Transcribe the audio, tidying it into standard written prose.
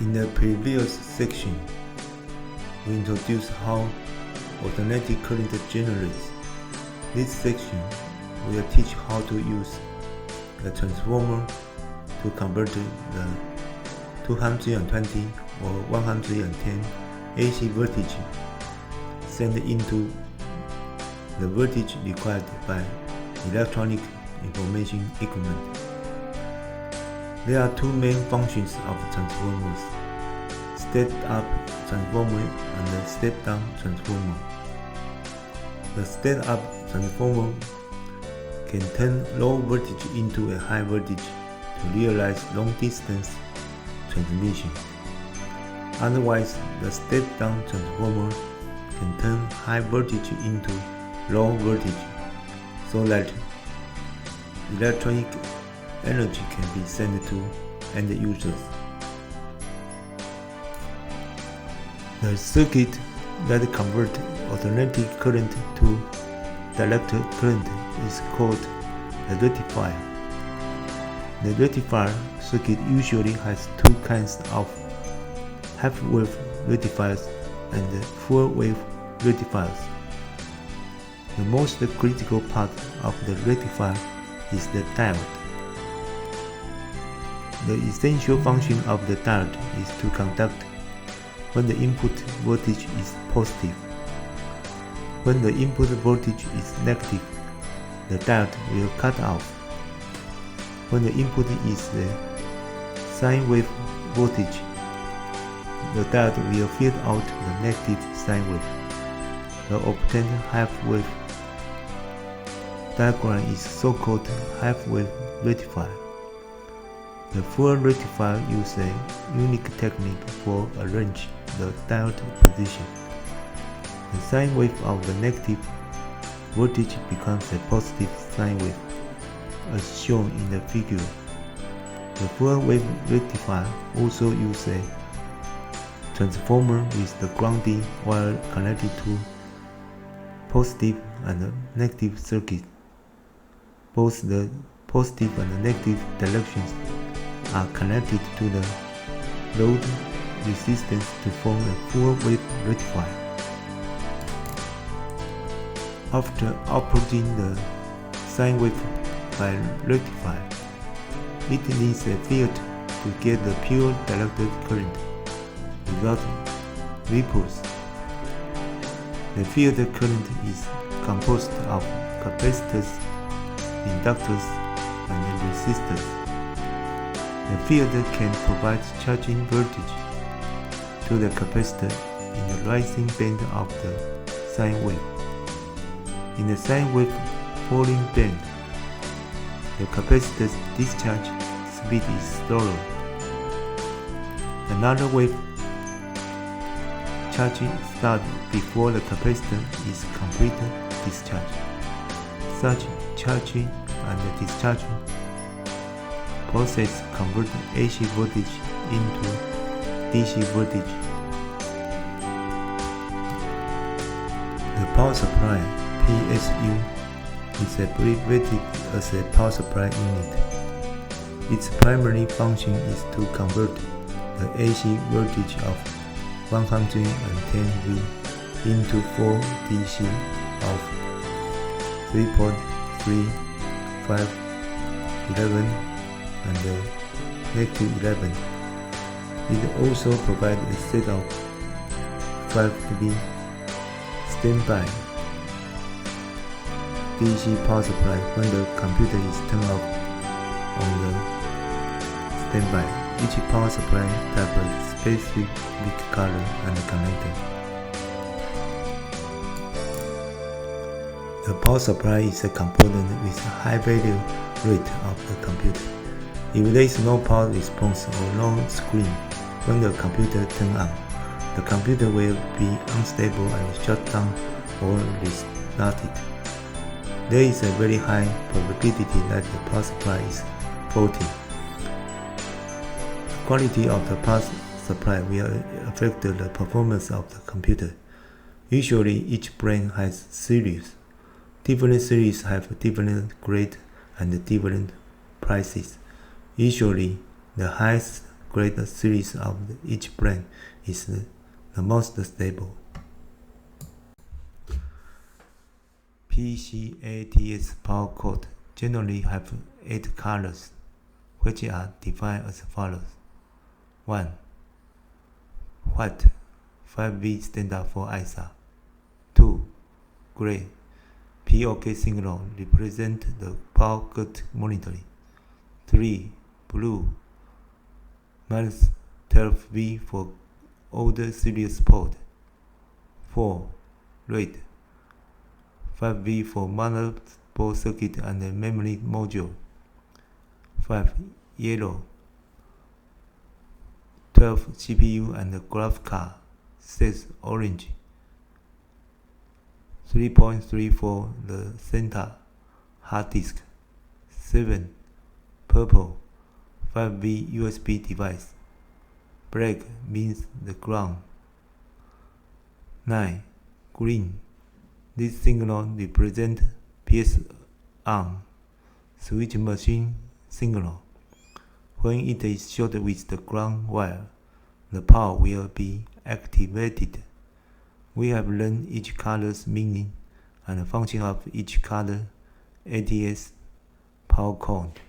In the previous section, we introduced how alternating current generates. This section will teach how to use a transformer to convert the 220 or 110 AC voltage sent into the voltage required by electronic information equipment. There are two main functions of transformers: step-up transformer and the step-down transformer. The step-up transformer can turn low voltage into a high voltage to realize long-distance transmission. Otherwise, the step-down transformer can turn high voltage into low voltage so that electronic energy can be sent to end users. The circuit that converts alternating current to direct current is called a rectifier. The rectifier circuit usually has two kinds of half-wave rectifiers and full-wave rectifiers. The most critical part of the rectifier is the diode. The essential function of the diode is to conduct when the input voltage is positive. When the input voltage is negative, the diode will cut off. When the input is the sine wave voltage, the diode will fill out the negative sine wave. The obtained half-wave diagram is so-called half-wave rectifier. The full rectifier uses a unique technique for arranging the diode position. The sine wave of the negative voltage becomes a positive sine wave, as shown in the figure. The full wave rectifier also uses a transformer with the grounding wire connected to positive and negative circuit. Both the positive and negative directions are connected to the load resistance to form a full wave rectifier. After outputting the sine wave by rectifier, it needs a field to get the pure directed current without ripples. The field current is composed of capacitors, inductors, and resistors. The field can provide charging voltage to the capacitor in the rising band of the sine wave. In the sine wave falling band, the capacitor's discharge speed is slower. Another wave charging starts before the capacitor is completely discharged. Such charging and discharging process convert AC voltage into DC voltage. The power supply PSU is abbreviated as a power supply unit. Its primary function is to convert the AC voltage of 110 V into 4 DC of 3.3, 5, 11, and -11. It also provides a set of 5 V standby DC power supply when the computer is turned off on the standby. Each power supply type has a specific color and connector. The power supply is a component with a high value rate of the computer. If there is no power response or no screen when the computer turns on, the computer will be unstable and shut down or restarted. There is a very high probability that the power supply is faulty. The quality of the power supply will affect the performance of the computer. Usually, each brand has series. Different series have different grades and different prices. Usually, the highest grade series of each brand is the most stable. PCATS power cord generally have 8 colors, which are defined as follows. 1. White, 5V standard for ISA. 2. Gray, POK signal represent the power cut monitoring. 3. Blue, minus 12V for older series port. 4. Red, 5V for motherboard circuit and memory module. 5. Yellow, 12 CPU and graph card. 6. Orange, 3.34 the center hard disk. 7. Purple, 5V USB device. Black means the ground. 9. Green, this signal represents PS on, switch machine signal. When it is short with the ground wire, the power will be activated. We have learned each color's meaning and function of each color ATS power cord.